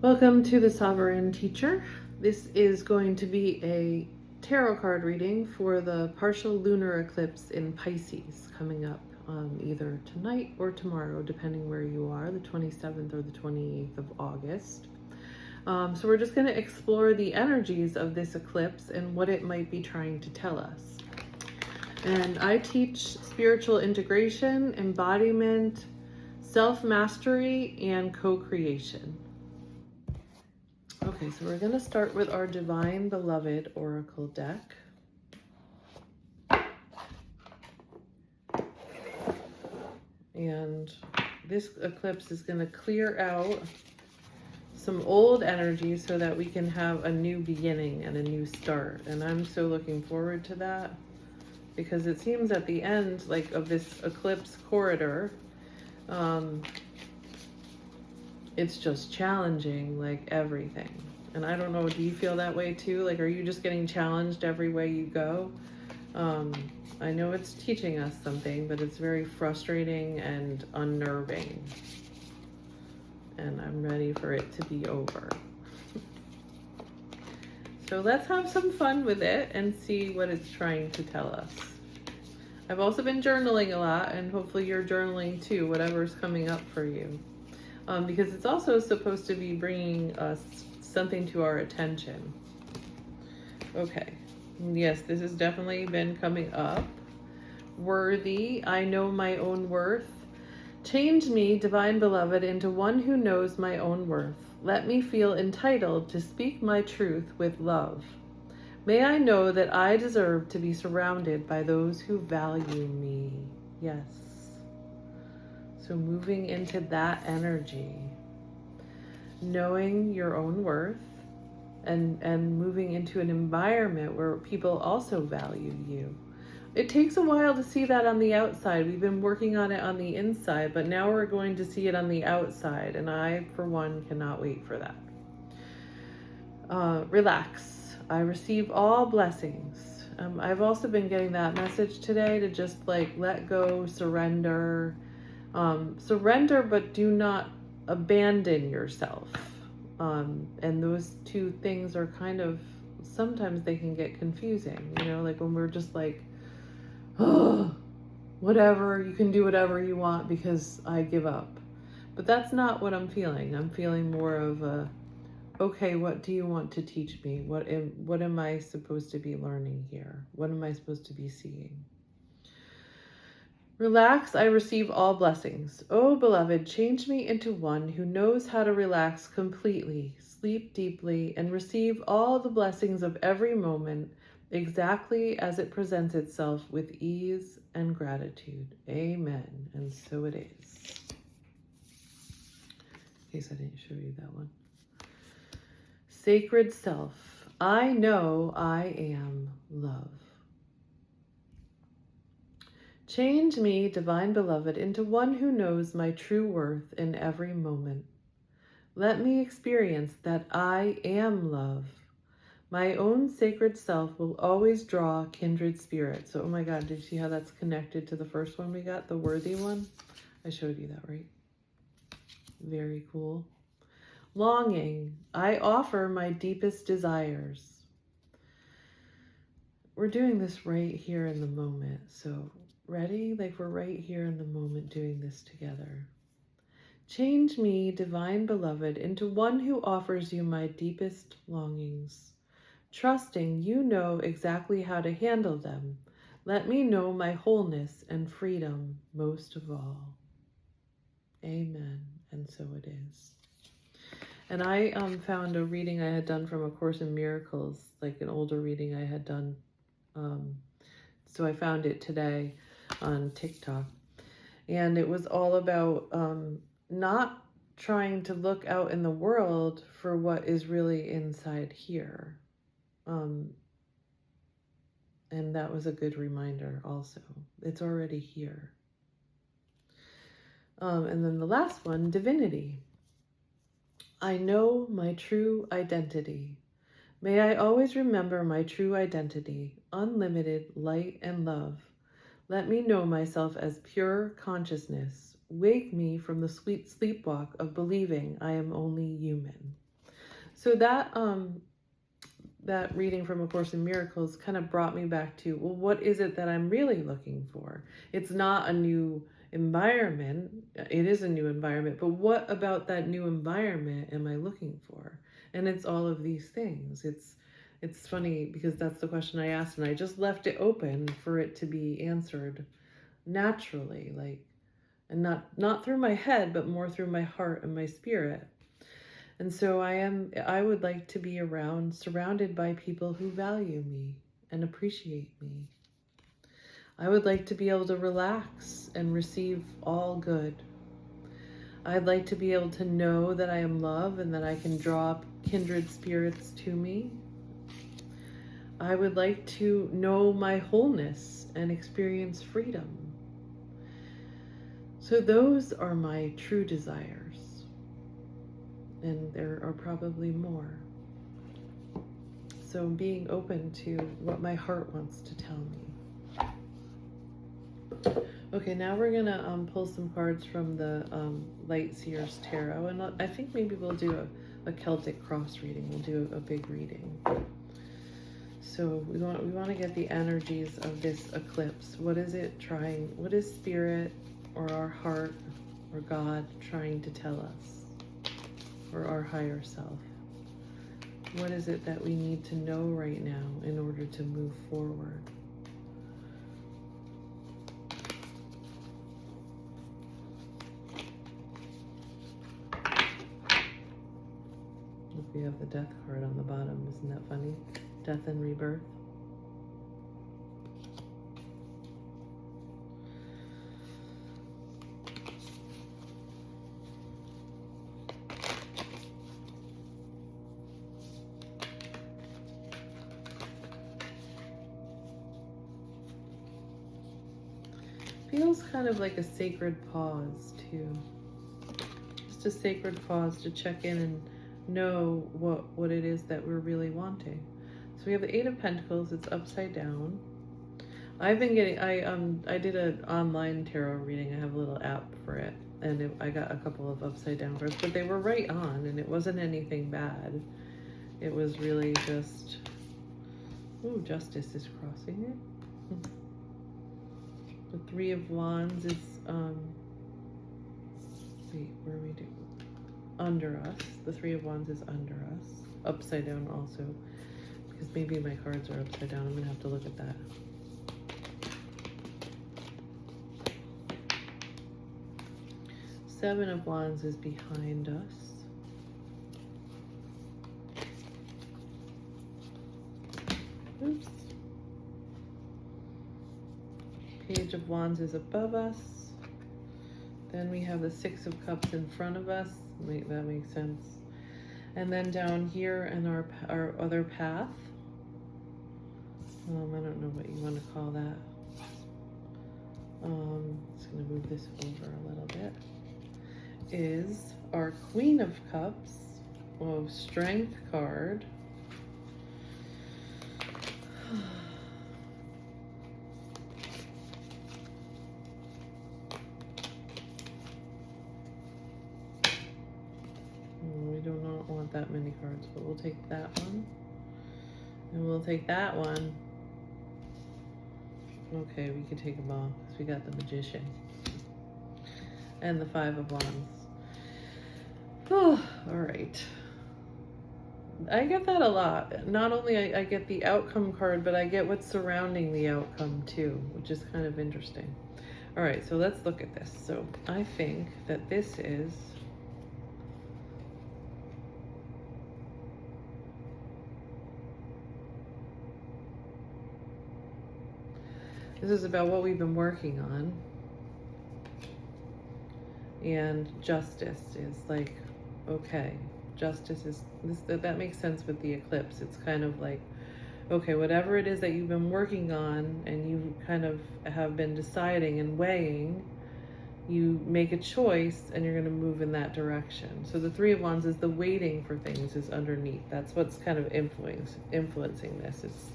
Welcome to the Sovereign Teacher. This is going to be a tarot card reading for the partial lunar eclipse in Pisces coming up either tonight or tomorrow, depending where you are, the 27th or the 28th of August. So we're just going to explore the energies of this eclipse and what it might be trying to tell us. And I teach spiritual integration, embodiment, self-mastery, and co-creation. Okay, so we're going to start with our Divine Beloved Oracle deck. And this eclipse is going to clear out some old energy so that we can have a new beginning and a new start. And I'm so looking forward to that because it seems at the end, like, of this eclipse corridor, it's just challenging, like, everything. And I don't know, do you feel that way too? Like, are you just getting challenged every way you go? I know it's teaching us something, but it's very frustrating and unnerving. And I'm ready for it to be over. So let's have some fun with it and see what it's trying to tell us. I've also been journaling a lot, and hopefully you're journaling too, whatever's coming up for you. Because it's also supposed to be bringing us something to our attention. Okay. Yes, this has definitely been coming up. Worthy, I know my own worth. Change me, Divine Beloved, into one who knows my own worth. Let me feel entitled to speak my truth with love. May I know that I deserve to be surrounded by those who value me. Yes. So moving into that energy, knowing your own worth, and moving into an environment where people also value you. It takes a while to see that on the outside. We've been working on it on the inside, but now we're going to see it on the outside, and I, for one, cannot wait for that. Relax. I receive all blessings. I've also been getting that message today to just, like, let go, surrender. Surrender, but do not abandon yourself. And those two things are kind of, sometimes they can get confusing, you know, like when we're just like, oh, whatever, you can do whatever you want because I give up. But that's not what I'm feeling. I'm feeling more of a, okay, what do you want to teach me? What am I supposed to be learning here? What am I supposed to be seeing? Relax, I receive all blessings. Oh, beloved, change me into one who knows how to relax completely, sleep deeply, and receive all the blessings of every moment exactly as it presents itself with ease and gratitude. Amen. And so it is. In case I didn't show you that one. Sacred Self, I know I am love. Change me, Divine Beloved, into one who knows my true worth in every moment. Let me experience that I am love. My own sacred self will always draw kindred spirits. So, oh my God, did you see how that's connected to the first one we got, the worthy one? I showed you that, right? Very cool. Longing, I offer my deepest desires. We're doing this right here in the moment, so ready? Like, we're right here in the moment doing this together. Change me, Divine Beloved, into one who offers you my deepest longings. Trusting you know exactly how to handle them. Let me know my wholeness and freedom most of all. Amen. And so it is. And I found a reading I had done from A Course in Miracles, like an older reading I had done. So I found it today on TikTok. And it was all about not trying to look out in the world for what is really inside here. And that was a good reminder also. It's already here. And then the last one, divinity. I know my true identity. May I always remember my true identity, unlimited light and love. Let me know myself as pure consciousness. Wake me from the sweet sleepwalk of believing I am only human. So that reading from A Course in Miracles kind of brought me back to, well, what is it that I'm really looking for? It's not a new environment. It is a new environment, but what about that new environment am I looking for? And it's all of these things. It's funny because that's the question I asked, and I just left it open for it to be answered naturally, like, and not through my head, but more through my heart and my spirit. And so I would like to be surrounded by people who value me and appreciate me. I would like to be able to relax and receive all good. I'd like to be able to know that I am love and that I can draw kindred spirits to me. I would like to know my wholeness and experience freedom. So those are my true desires. And there are probably more. So being open to what my heart wants to tell me. Okay, now we're gonna pull some cards from the Light Seers Tarot, and I think maybe we'll do a Celtic cross reading. We'll do a big reading. So we want to get the energies of this eclipse. What is it trying? What is spirit or our heart or God trying to tell us? Or our higher self? What is it that we need to know right now in order to move forward? We have the Death card on the bottom. Isn't that funny? Death and rebirth. Feels kind of like a sacred pause too. Just a sacred pause to check in and know what it is that we're really wanting. So we have the Eight of Pentacles. It's upside down. I've been getting, I did an online tarot reading. I have a little app for it, and I got a couple of upside down cards, but they were right on, and it wasn't anything bad. It was really just, ooh, Justice is crossing it. The Three of Wands is, wait, where are we doing? Under us. The Three of Wands is under us. Upside down also, because maybe my cards are upside down. I'm going to have to look at that. Seven of Wands is behind us. Oops. Page of Wands is above us. Then we have the Six of Cups in front of us. That makes sense. And then down here in our other path, I don't know what you want to call that. Just going to move this over a little bit. Is our Queen of Cups, Strength card. We do not want that many cards, but we'll take that one. And we'll take that one. Okay, we can take them all because we got the Magician. And the Five of Wands. Oh, all right. I get that a lot. Not only I get the outcome card, but I get what's surrounding the outcome too, which is kind of interesting. All right, so let's look at this. So I think that this is about what we've been working on. And justice is like, okay, justice is this, that makes sense with the eclipse. It's kind of like, okay, whatever it is that you've been working on and you kind of have been deciding and weighing, you make a choice and you're going to move in that direction. So the Three of Wands is the waiting for things is underneath. That's what's kind of influencing this. It's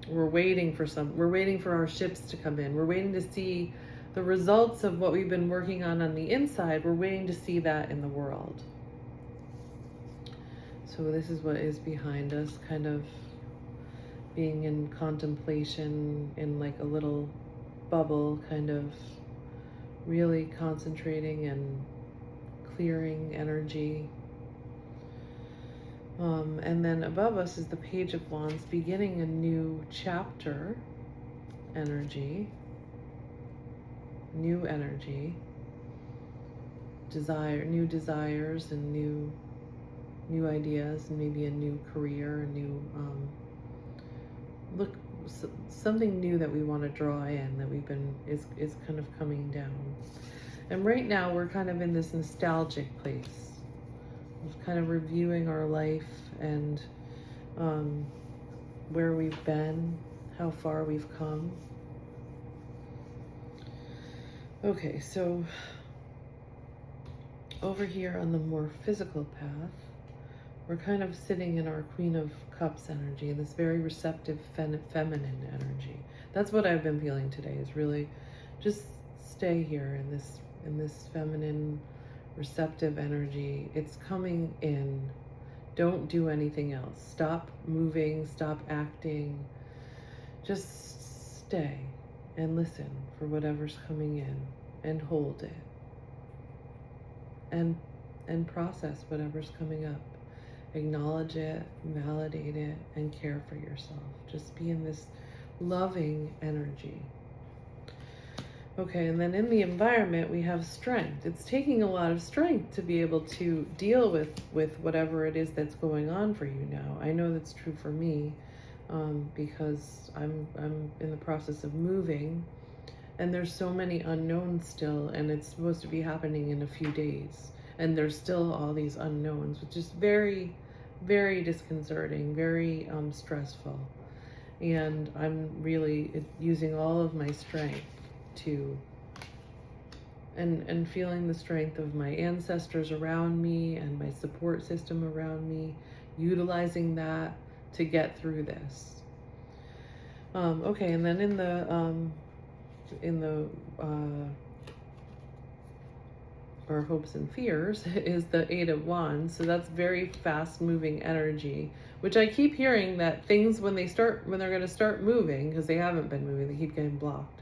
we're waiting for our ships to come in. We're waiting to see the results of what we've been working on the inside. We're waiting to see that in the world. So this is what is behind us, kind of being in contemplation in like a little bubble, kind of really concentrating and clearing energy. And then above us is the Page of Wands, beginning a new chapter energy, new energy, new desires and new ideas, and maybe a new career, a new something new that we want to draw in, that we've been is kind of coming down. And right now we're kind of in this nostalgic place of kind of reviewing our life and where we've been, how far we've come. Okay, so over here on the more physical path, we're kind of sitting in our Queen of Cups energy, this very receptive feminine energy. That's what I've been feeling today, is really just stay here in this feminine, receptive energy. It's coming in. Don't do anything else. Stop moving, stop acting. Just stay and listen for whatever's coming in and hold it. And process whatever's coming up. Acknowledge it, validate it, and care for yourself. Just be in this loving energy. Okay, and then in the environment, we have strength. It's taking a lot of strength to be able to deal with whatever it is that's going on for you now. I know that's true for me, because I'm in the process of moving, and there's so many unknowns still, and it's supposed to be happening in a few days. And there's still all these unknowns, which is very, very disconcerting, very stressful. And I'm really using all of my strength to, and feeling the strength of my ancestors around me and my support system around me, utilizing that to get through this. Okay, and then in the our hopes and fears is the Eight of Wands. So that's very fast moving energy, which I keep hearing that things when they're going to start moving, because they haven't been moving, they keep getting blocked,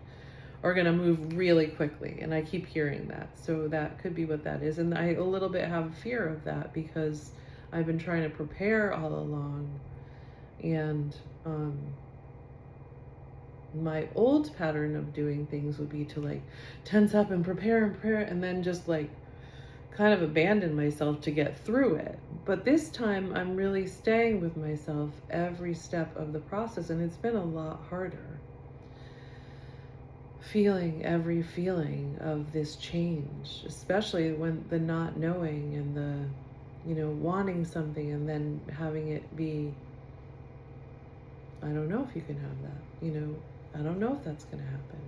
are going to move really quickly. And I keep hearing that. So that could be what that is. And I a little bit have a fear of that, because I've been trying to prepare all along. And my old pattern of doing things would be to like tense up and prepare and then just like kind of abandon myself to get through it. But this time I'm really staying with myself every step of the process, and it's been a lot harder. Feeling every feeling of this change, especially when the not knowing and the, wanting something and then having it be, I don't know if you can have that, I don't know if that's going to happen.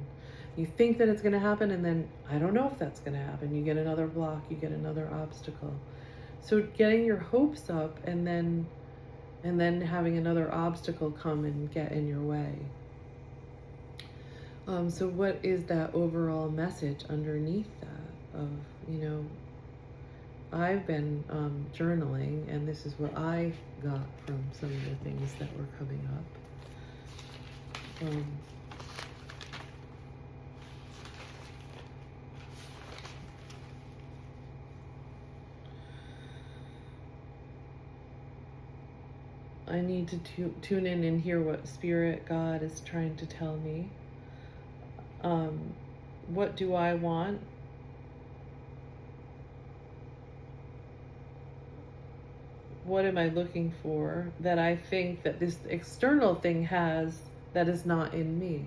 You think that it's going to happen, and then I don't know if that's going to happen. You get another block, you get another obstacle. So getting your hopes up and then having another obstacle come and get in your way. So what is that overall message underneath that of, I've been journaling, and this is what I got from some of the things that were coming up. I need to tune in and hear what Spirit God is trying to tell me. What do I want? What am I looking for that I think that this external thing has that is not in me?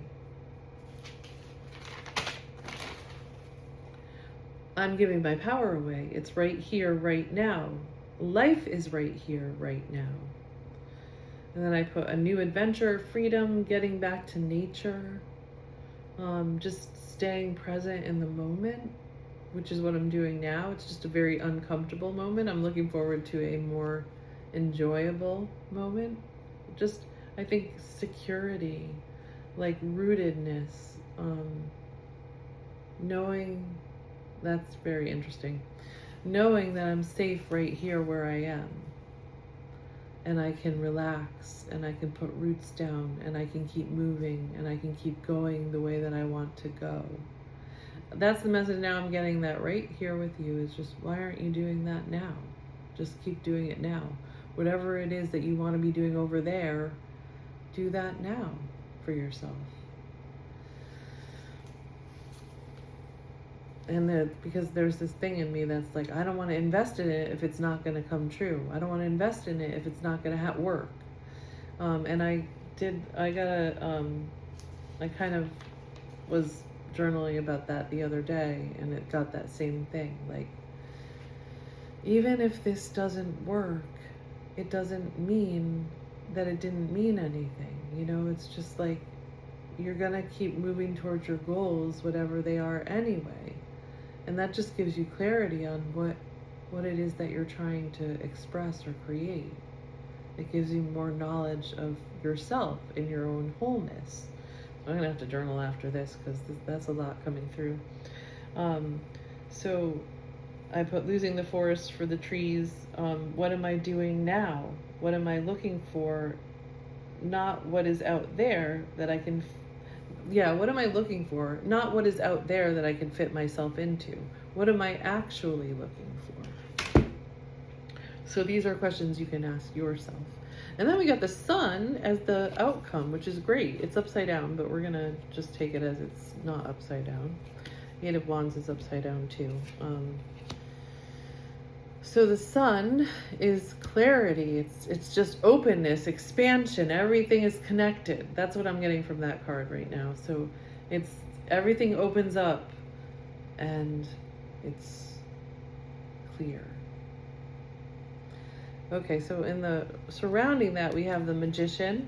I'm giving my power away. It's right here, right now. Life is right here, right now. And then I put a new adventure, freedom, getting back to nature, just staying present in the moment, which is what I'm doing now. It's just a very uncomfortable moment. I'm looking forward to a more enjoyable moment. Just, I think, security, like rootedness, knowing, that's very interesting. Knowing that I'm safe right here where I am. and I can relax, and I can put roots down, and I can keep moving, and I can keep going the way that I want to go. That's the message now I'm getting, that right here with you is just, why aren't you doing that now? Just keep doing it now. Whatever it is that you want to be doing over there, do that now for yourself. And because there's this thing in me that's like, I don't want to invest in it if it's not going to come true. I don't want to invest in it if it's not going to work. And I kind of was journaling about that the other day, and it got that same thing. Like, even if this doesn't work, it doesn't mean that it didn't mean anything. You know, it's just like, you're going to keep moving towards your goals, whatever they are anyway. And that just gives you clarity on what it is that you're trying to express or create. It gives you more knowledge of yourself in your own wholeness. So I'm going to have to journal after this, because that's a lot coming through. So I put losing the forest for the trees. What am I doing now? What am I looking for? Not what is out there that I can what am I looking for? Not what is out there that I can fit myself into. What am I actually looking for? So these are questions you can ask yourself. And then we got the sun as the outcome, which is great. It's upside down, but we're going to just take it as it's not upside down. Eight of Wands is upside down too. So the sun is clarity. It's just openness, expansion. Everything is connected. That's what I'm getting from that card right now. So it's everything opens up and it's clear. Okay, so in the surrounding that, we have the Magician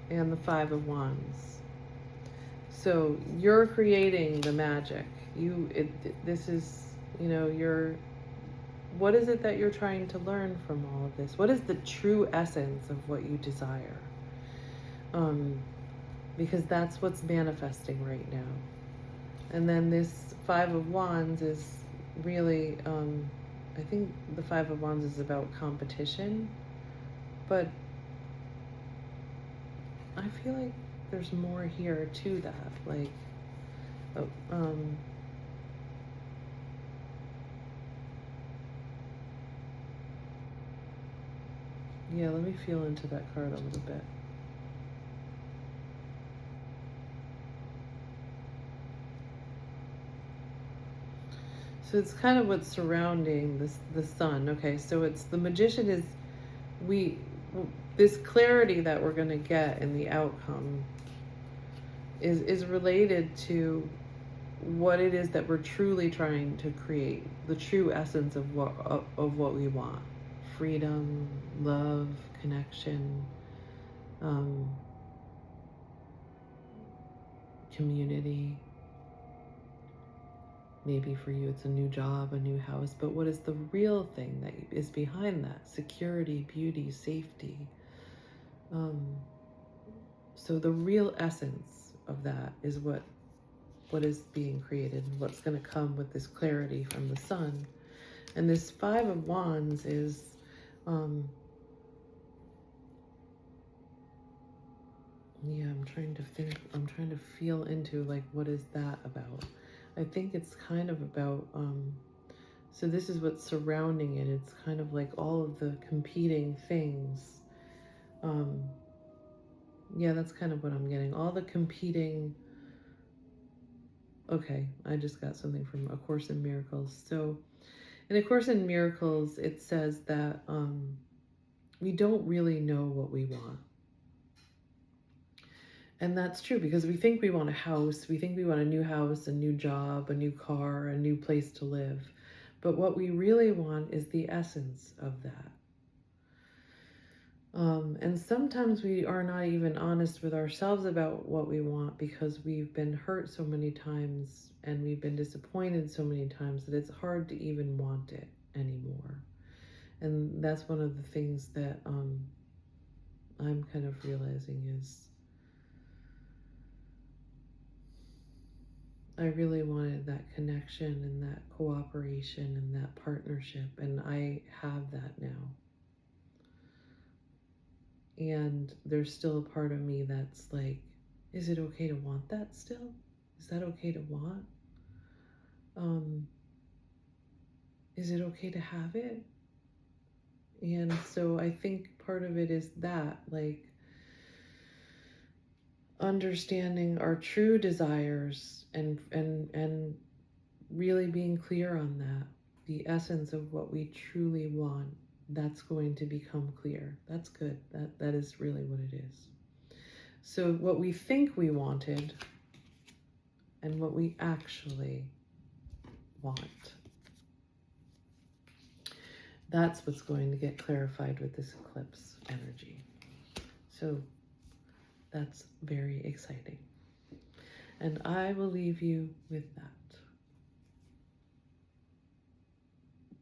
and the Five of Wands. So you're creating the magic. This is, you know, what is it that you're trying to learn from all of this? What is the true essence of what you desire? Because that's what's manifesting right now. And then this Five of Wands is really, I think the Five of Wands is about competition, but I feel like there's more here to that. Like, yeah, let me feel into that card a little bit. So it's kind of what's surrounding the sun. Okay, so it's the Magician is this clarity that we're going to get in the outcome is related to what it is that we're truly trying to create, the true essence of what we want. Freedom, love, connection, community. Maybe for you it's a new job, a new house, but what is the real thing that is behind that? Security, beauty, safety. So the real essence of that is what is being created, and what's going to come with this clarity from the sun. And this Five of Wands is I'm trying to feel into, like, what is that about? I think it's kind of about so this is what's surrounding it. It's kind of like all of the competing things. That's kind of what I'm getting. All the competing. Okay, I just got something from A Course in Miracles. So in A Course in Miracles, it says that we don't really know what we want. And that's true, because we think we want a house, we think we want a new house, a new job, a new car, a new place to live. But what we really want is the essence of that. And sometimes we are not even honest with ourselves about what we want, because we've been hurt so many times and we've been disappointed so many times that it's hard to even want it anymore. And that's one of the things that I'm kind of realizing is I really wanted that connection and that cooperation and that partnership, and I have that now. And there's still a part of me that's like, is it okay to want that still? Is that okay to want? Is it okay to have it? And so I think part of it is that, like, understanding our true desires and really being clear on that, the essence of what we truly want, that's going to become clear. That's good. That is really what it is. So what we think we wanted and what we actually want, that's what's going to get clarified with this eclipse energy. So that's very exciting. And I will leave you with that.